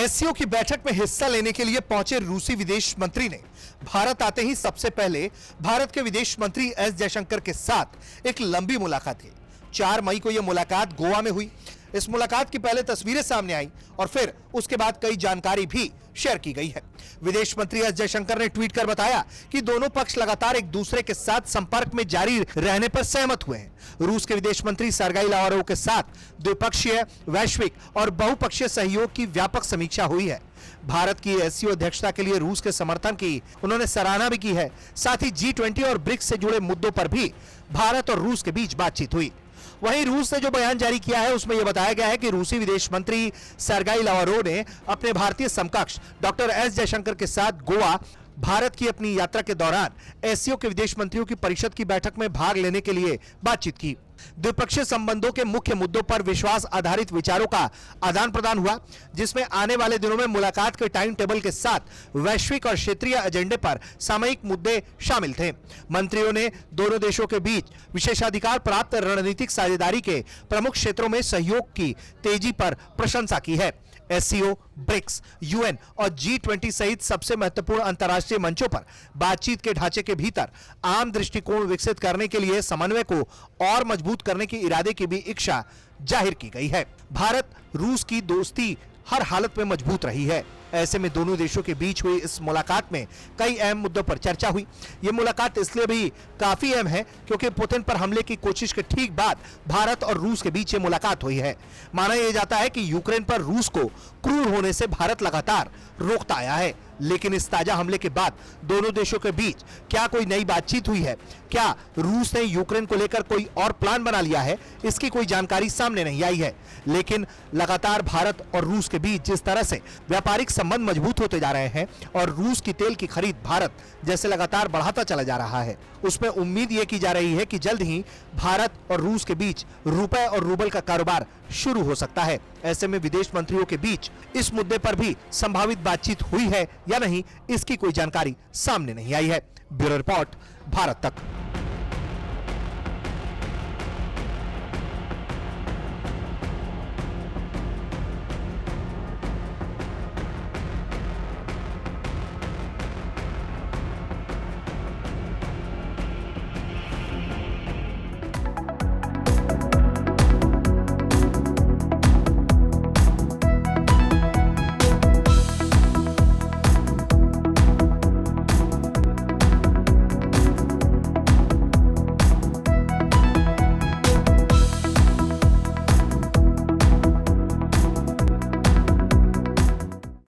SCO की बैठक में हिस्सा लेने के लिए पहुंचे रूसी विदेश मंत्री ने भारत आते ही सबसे पहले भारत के विदेश मंत्री एस जयशंकर के साथ एक लंबी मुलाकात की। 4 मई को यह मुलाकात गोवा में हुई। इस मुलाकात की पहले तस्वीरें सामने आई और फिर उसके बाद कई जानकारी भी शेयर की गई है। विदेश मंत्री एस जयशंकर ने ट्वीट कर बताया कि दोनों पक्ष लगातार एक दूसरे के साथ संपर्क में जारी रहने पर सहमत हुए हैं। रूस के विदेश मंत्री सर्गेई लावरोव के साथ द्विपक्षीय, वैश्विक और बहुपक्षीय सहयोग की व्यापक समीक्षा हुई है। भारत की एससीओ अध्यक्षता के लिए रूस के समर्थन की उन्होंने सराहना भी की है। साथ ही G20 और ब्रिक्स से जुड़े मुद्दों पर भी भारत और रूस के बीच बातचीत हुई। वहीं रूस ने जो बयान जारी किया है उसमें यह बताया गया है कि रूसी विदेश मंत्री सर्गेई लावरोव ने अपने भारतीय समकक्ष डॉक्टर एस जयशंकर के साथ गोवा भारत की अपनी यात्रा के दौरान एससीओ के विदेश मंत्रियों की परिषद की बैठक में भाग लेने के लिए बातचीत की। द्विपक्षीय संबंधों के मुख्य मुद्दों पर विश्वास आधारित विचारों का आदान प्रदान हुआ, जिसमें आने वाले दिनों में मुलाकात के टाइम टेबल के साथ वैश्विक और क्षेत्रीय एजेंडे पर सामयिक मुद्दे शामिल थे। मंत्रियों ने दोनों देशों के बीच विशेषाधिकार प्राप्त रणनीतिक साझेदारी के प्रमुख क्षेत्रों में सहयोग की तेजी पर प्रशंसा की है। एससीओ, ब्रिक्स, यूएन और G20 सहित सबसे महत्वपूर्ण अंतर्राष्ट्रीय मंचों पर बातचीत के ढांचे के भीतर आम दृष्टिकोण विकसित करने के लिए समन्वय को और मजबूत करने के इरादे की भी इच्छा जाहिर की गई है। भारत रूस की दोस्ती हर हालत में मजबूत रही है। ऐसे में दोनों देशों के बीच हुई इस मुलाकात में कई अहम मुद्दों पर चर्चा हुई। यह मुलाकात इसलिए भी काफी अहम है क्योंकि पुतिन पर हमले की कोशिश के ठीक बाद भारत और रूस के बीच ये मुलाकात हुई है। माना यह जाता है कि यूक्रेन पर रूस को क्रूर होने से भारत लगातार रोकता आया है, लेकिन इस ताजा हमले के बाद दोनों देशों के बीच क्या कोई नई बातचीत हुई है? क्या रूस ने यूक्रेन को लेकर कोई और प्लान बना लिया है? इसकी कोई जानकारी सामने नहीं आई है, लेकिन लगातार भारत और रूस के बीच जिस तरह से व्यापारिक संबंध मजबूत होते जा रहे हैं और रूस की तेल की खरीद भारत जैसे लगातार बढ़ाता चला जा रहा है, उसमें उम्मीद यह की जा रही है कि जल्द ही भारत और रूस के बीच रुपए और रूबल का कारोबार शुरू हो सकता है। ऐसे में विदेश मंत्रियों के बीच इस मुद्दे पर भी संभावित बातचीत हुई है या नहीं, इसकी कोई जानकारी सामने नहीं आई है। ब्यूरो रिपोर्ट, भारत तक।